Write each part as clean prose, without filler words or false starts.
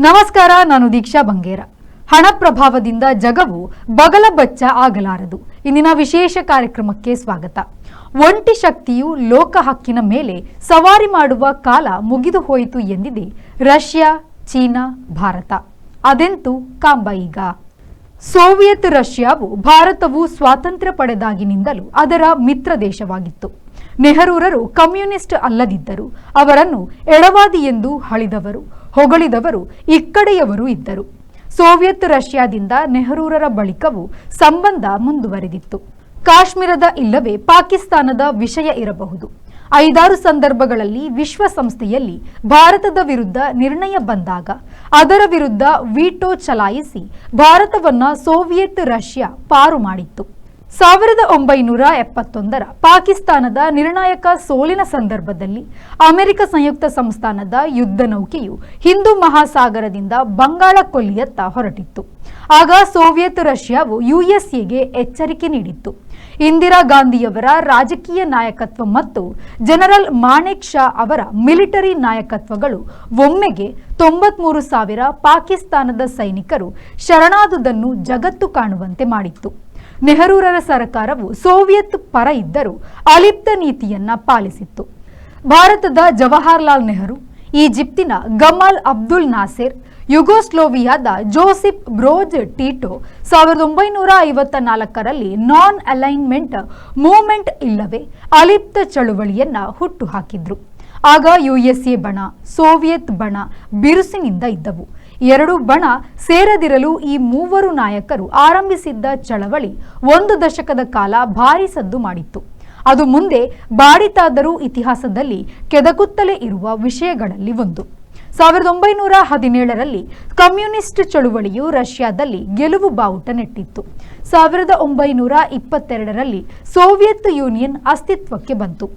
ನಮಸ್ಕಾರ, ನಾನು ದೀಕ್ಷಾ ಬಂಗೇರ. ಹಣ ಪ್ರಭಾವದಿಂದ ಜಗವು ಬಗಲಬಚ್ಚ ಆಗಲಾರದು. ಇಂದಿನ ವಿಶೇಷ ಕಾರ್ಯಕ್ರಮಕ್ಕೆ ಸ್ವಾಗತ. ಒಂಟಿ ಶಕ್ತಿಯು ಲೋಕ ಹಕ್ಕಿನ ಮೇಲೆ ಸವಾರಿ ಮಾಡುವ ಕಾಲ ಮುಗಿದು ಹೋಯಿತು ಎಂದಿದೆ ರಷ್ಯಾ, ಚೀನಾ, ಭಾರತ. ಅದೆಂತೂ ಕಾಂಬ ಈಗ. ಸೋವಿಯತ್ ರಷ್ಯಾವು ಭಾರತವು ಸ್ವಾತಂತ್ರ್ಯ ಪಡೆದಾಗಿನಿಂದಲೂ ಅದರ ಮಿತ್ರ ದೇಶವಾಗಿತ್ತು. ನೆಹರೂರರು ಕಮ್ಯುನಿಸ್ಟ್ ಅಲ್ಲದಿದ್ದರು. ಅವರನ್ನು ಎಡವಾದಿ ಎಂದು ಹಳಿದವರು, ಹೊಗಳಿದವರು ಇಕ್ಕಡೆಯವರು ಇದ್ದರು. ಸೋವಿಯತ್ ರಷ್ಯಾದಿಂದ ನೆಹರೂರರ ಬಳಿಕವೂ ಸಂಬಂಧ ಮುಂದುವರೆದಿತ್ತು. ಕಾಶ್ಮೀರದ ಇಲ್ಲವೇ ಪಾಕಿಸ್ತಾನದ ವಿಷಯ ಇರಬಹುದು. 5-6 ಸಂದರ್ಭಗಳಲ್ಲಿ ವಿಶ್ವಸಂಸ್ಥೆಯಲ್ಲಿ ಭಾರತದ ವಿರುದ್ಧ ನಿರ್ಣಯ ಬಂದಾಗ ಅದರ ವಿರುದ್ಧ ವೀಟೋ ಚಲಾಯಿಸಿ ಭಾರತವನ್ನ ಸೋವಿಯತ್ ರಷ್ಯಾ ಪಾರು ಮಾಡಿತ್ತು. 1971ರ ಪಾಕಿಸ್ತಾನದ ನಿರ್ಣಾಯಕ ಸೋಲಿನ ಸಂದರ್ಭದಲ್ಲಿ ಅಮೆರಿಕ ಸಂಯುಕ್ತ ಸಂಸ್ಥಾನದ ಯುದ್ಧ ನೌಕೆಯು ಹಿಂದೂ ಮಹಾಸಾಗರದಿಂದ ಬಂಗಾಳ ಕೊಲ್ಲಿಯತ್ತ ಹೊರಟಿತ್ತು. ಆಗ ಸೋವಿಯತ್ ರಷ್ಯಾವು ಯುಎಸ್ಎಗೆ ಎಚ್ಚರಿಕೆ ನೀಡಿತ್ತು. ಇಂದಿರಾ ಗಾಂಧಿಯವರ ರಾಜಕೀಯ ನಾಯಕತ್ವ ಮತ್ತು ಜನರಲ್ ಮಾಣೆಕ್ ಶಾ ಅವರ ಮಿಲಿಟರಿ ನಾಯಕತ್ವಗಳು ಒಮ್ಮೆಗೆ 93,000 ಪಾಕಿಸ್ತಾನದ ಸೈನಿಕರು ಶರಣಾದುದನ್ನು ಜಗತ್ತು ಕಾಣುವಂತೆ ಮಾಡಿತ್ತು. ನೆಹರೂರರ ಸರ್ಕಾರವು ಸೋವಿಯತ್ ಪರ ಇದ್ದರೂ ಅಲಿಪ್ತ ನೀತಿಯನ್ನ ಪಾಲಿಸಿತ್ತು. ಭಾರತದ ಜವಾಹರ್ಲಾಲ್ ನೆಹರು, ಈಜಿಪ್ತಿನ ಗಮಾಲ್ ಅಬ್ದುಲ್ ನಾಸೆರ್, ಯುಗೋಸ್ಲೋವಿಯಾದ ಜೋಸಿಫ್ ಬ್ರೋಜ್ ಟಿಟೋ 1954ರಲ್ಲಿ ನಾನ್ ಅಲೈನ್ಮೆಂಟ್ ಮೂವ್ಮೆಂಟ್ ಇಲ್ಲವೇ ಅಲಿಪ್ತ ಚಳುವಳಿಯನ್ನ ಹುಟ್ಟುಹಾಕಿದ್ರು. ಆಗ ಯುಎಸ್ಎ ಬಣ, ಸೋವಿಯತ್ ಬಣ ಬಿರುಸಿನಿಂದ ಇದ್ದವು. ಎರಡು ಬಣ ಸೇರದಿರಲು ಈ ಮೂವರು ನಾಯಕರು ಆರಂಭಿಸಿದ್ದ ಚಳವಳಿ 1 ದಶಕದ ಕಾಲ ಭಾರಿ ಸದ್ದು ಮಾಡಿತ್ತು. ಅದು ಮುಂದೆ ಬಾಡಿತಾದರೂ ಇತಿಹಾಸದಲ್ಲಿ ಕೆದಕುತ್ತಲೇ ಇರುವ ವಿಷಯಗಳಲ್ಲಿ ಒಂದು. 1917ರಲ್ಲಿ ಕಮ್ಯುನಿಸ್ಟ್ ಚಳುವಳಿಯು ರಷ್ಯಾದಲ್ಲಿ ಗೆಲುವು ಬಾವುಟ ನೆಟ್ಟಿತ್ತು. 1922ರಲ್ಲಿ ಸೋವಿಯತ್ ಯೂನಿಯನ್ ಅಸ್ತಿತ್ವಕ್ಕೆ ಬಂತು.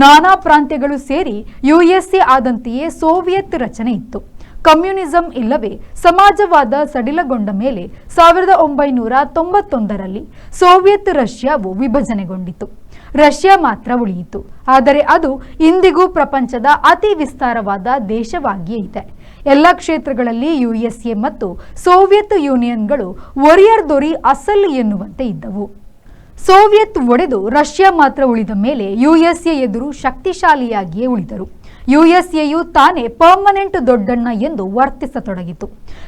ನಾನಾ ಪ್ರಾಂತ್ಯಗಳು ಸೇರಿ ಯುಎಸ್ಎ ಆದಂತೆಯೇ ಸೋವಿಯತ್ ರಚನೆ ಇತ್ತು. ಕಮ್ಯುನಿಸಂ ಇಲ್ಲವೇ ಸಮಾಜವಾದ ಸಡಿಲಗೊಂಡ ಮೇಲೆ 1991ರಲ್ಲಿ ಸೋವಿಯತ್ ರಷ್ಯಾವು ವಿಭಜನೆಗೊಂಡಿತು. ರಷ್ಯಾ ಮಾತ್ರ ಉಳಿಯಿತು. ಆದರೆ ಅದು ಇಂದಿಗೂ ಪ್ರಪಂಚದ ಅತಿ ವಿಸ್ತಾರವಾದ ದೇಶವಾಗಿಯೇ ಇದೆ. ಎಲ್ಲ ಕ್ಷೇತ್ರಗಳಲ್ಲಿ ಯುಎಸ್ಎ ಮತ್ತು ಸೋವಿಯತ್ ಯೂನಿಯನ್ಗಳು ಒರಿಯರ್ ದೊರಿ ಅಸಲ್ ಎನ್ನುವಂತೆ ಇದ್ದವು. ಸೋವಿಯತ್ ಒಡೆದು ರಷ್ಯಾ ಮಾತ್ರ ಉಳಿದ ಮೇಲೆ ಯುಎಸ್ಎ ಎದುರು ಶಕ್ತಿಶಾಲಿಯಾಗಿಯೇ ಉಳಿದರು. ಯುಎಸ್ಎಯು ತಾನೇ ಪರ್ಮನೆಂಟ್ ದೊಡ್ಡಣ್ಣ ಎಂದು ವರ್ತಿಸತೊಡಗಿತು.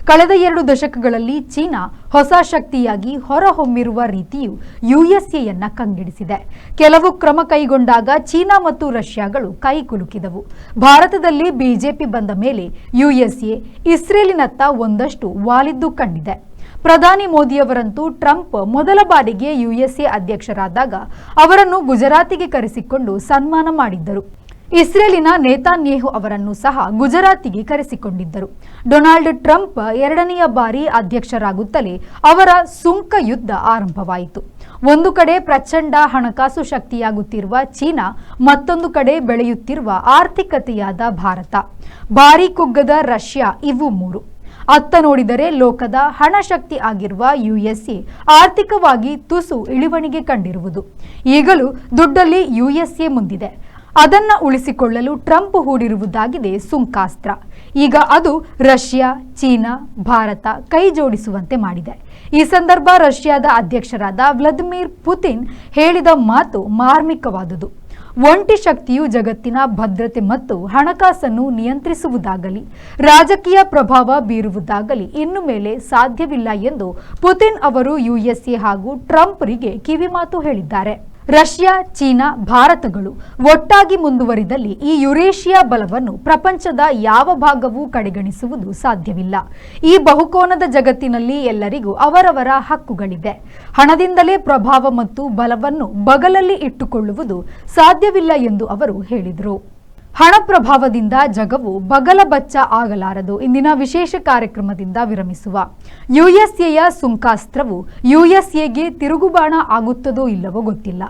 ಕಳೆದ 2 ದಶಕಗಳಲ್ಲಿ ಚೀನಾ ಹೊಸ ಶಕ್ತಿಯಾಗಿ ಹೊರಹೊಮ್ಮಿರುವ ರೀತಿಯು ಯುಎಸ್ಎಯನ್ನ ಕಂಗೆಡಿಸಿದೆ. ಕೆಲವು ಕ್ರಮ ಕೈಗೊಂಡಾಗ ಚೀನಾ ಮತ್ತು ರಷ್ಯಾಗಳು ಕೈಕುಲುಕಿದವು. ಭಾರತದಲ್ಲಿ ಬಿಜೆಪಿ ಬಂದ ಮೇಲೆ ಯುಎಸ್ಎ ಇಸ್ರೇಲಿನತ್ತ ಒಂದಷ್ಟು ವಾಲಿದ್ದು ಕಂಡಿದೆ. ಪ್ರಧಾನಿ ಮೋದಿಯವರಂತೂ ಟ್ರಂಪ್ ಮೊದಲ ಬಾರಿಗೆ ಯುಎಸ್ಎ ಅಧ್ಯಕ್ಷರಾದಾಗ ಅವರನ್ನು ಗುಜರಾತಿಗೆ ಕರೆಸಿಕೊಂಡು ಸನ್ಮಾನ ಮಾಡಿದ್ದರು. ಇಸ್ರೇಲಿನ ನೇತಾನ್ಯೇಹು ಅವರನ್ನು ಸಹ ಗುಜರಾತಿಗೆ ಕರೆಸಿಕೊಂಡಿದ್ದರು. ಡೊನಾಲ್ಡ್ ಟ್ರಂಪ್ 2ನೆಯ ಬಾರಿ ಅಧ್ಯಕ್ಷರಾಗುತ್ತಲೇ ಅವರ ಸುಂಕ ಯುದ್ಧ ಆರಂಭವಾಯಿತು. ಒಂದು ಕಡೆ ಪ್ರಚಂಡ ಹಣಕಾಸು ಶಕ್ತಿಯಾಗುತ್ತಿರುವ ಚೀನಾ, ಮತ್ತೊಂದು ಕಡೆ ಬೆಳೆಯುತ್ತಿರುವ ಆರ್ಥಿಕತೆಯಾದ ಭಾರತ, ಭಾರೀ ಕುಗ್ಗದ ರಷ್ಯಾ, ಇವು ಮೂರು. ಅತ್ತ ನೋಡಿದರೆ ಲೋಕದ ಹಣಶಕ್ತಿ ಆಗಿರುವ ಯುಎಸ್ಎ ಆರ್ಥಿಕವಾಗಿ ತುಸು ಇಳಿವಣಿಗೆ ಕಂಡಿರುವುದು. ಈಗಲೂ ದುಡ್ಡಲ್ಲಿ ಯುಎಸ್ಎ ಮುಂದಿದೆ. ಅದನ್ನ ಉಳಿಸಿಕೊಳ್ಳಲು ಟ್ರಂಪ್ ಹೂಡಿರುವುದಾಗಿದೆ ಸುಂಕಾಸ್ತ್ರ. ಈಗ ಅದು ರಷ್ಯಾ, ಚೀನಾ, ಭಾರತ ಕೈ ಜೋಡಿಸುವಂತೆ ಮಾಡಿದೆ. ಈ ಸಂದರ್ಭ ರಷ್ಯಾದ ಅಧ್ಯಕ್ಷರಾದ ವ್ಲಾದಿಮಿರ್ ಪುತಿನ್ ಹೇಳಿದ ಮಾತು ಮಾರ್ಮಿಕವಾದುದು. ಒಂಟಿ ಶಕ್ತಿಯು ಜಗತ್ತಿನ ಭದ್ರತೆ ಮತ್ತು ಹಣಕಾಸನ್ನು ನಿಯಂತ್ರಿಸುವುದಾಗಲಿ ರಾಜಕೀಯ ಪ್ರಭಾವ ಬೀರುವುದಾಗಲಿ ಇನ್ನು ಮೇಲೆ ಸಾಧ್ಯವಿಲ್ಲ ಎಂದು ಪುತಿನ್ ಅವರು ಯುಎಸ್ಎ ಹಾಗೂ ಟ್ರಂಪ್ರಿಗೆ ಕಿವಿಮಾತು ಹೇಳಿದ್ದಾರೆ. ರಷ್ಯಾ, ಚೀನಾ, ಭಾರತಗಳು ಒಟ್ಟಾಗಿ ಮುಂದುವರಿದಲ್ಲಿ ಈ ಯುರೇಷಿಯಾ ಬಲವನ್ನು ಪ್ರಪಂಚದ ಯಾವ ಭಾಗವೂ ಕಡೆಗಣಿಸುವುದು ಸಾಧ್ಯವಿಲ್ಲ. ಈ ಬಹುಕೋನದ ಜಗತ್ತಿನಲ್ಲಿ ಎಲ್ಲರಿಗೂ ಅವರವರ ಹಕ್ಕುಗಳಿವೆ. ಹಣದಿಂದಲೇ ಪ್ರಭಾವ ಮತ್ತು ಬಲವನ್ನು ಬಗಲಲ್ಲಿ ಇಟ್ಟುಕೊಳ್ಳುವುದು ಸಾಧ್ಯವಿಲ್ಲ ಎಂದು ಅವರು ಹೇಳಿದರು. ಹಣ ಪ್ರಭಾವದಿಂದ ಜಗವು ಬಗಲಬಚ್ಚ ಆಗಲಾರದು. ಇಂದಿನ ವಿಶೇಷ ಕಾರ್ಯಕ್ರಮದಿಂದ ವಿರಮಿಸುವ. ಯುಎಸ್ಎಯ ಸುಂಕಾಸ್ತ್ರವು ಯುಎಸ್ಎಗೆ ತಿರುಗುಬಾಣ ಆಗುತ್ತದೋ ಇಲ್ಲವೋ ಗೊತ್ತಿಲ್ಲ.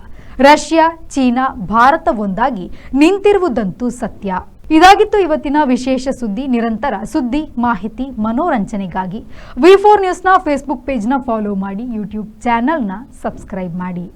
ರಷ್ಯಾ, ಚೀನಾ, ಭಾರತ ಒಂದಾಗಿ ನಿಂತಿರುವುದಂತೂ ಸತ್ಯ. ಇದಾಗಿತ್ತು ಇವತ್ತಿನ ವಿಶೇಷ ಸುದ್ದಿ. ನಿರಂತರ ಸುದ್ದಿ, ಮಾಹಿತಿ, ಮನೋರಂಜನೆಗಾಗಿ V4 ನ್ಯೂಸ್ನ ಫೇಸ್ಬುಕ್ ಪೇಜ್ನ ಫಾಲೋ ಮಾಡಿ, ಯೂಟ್ಯೂಬ್ ಚಾನೆಲ್ನ ಸಬ್ಸ್ಕ್ರೈಬ್ ಮಾಡಿ.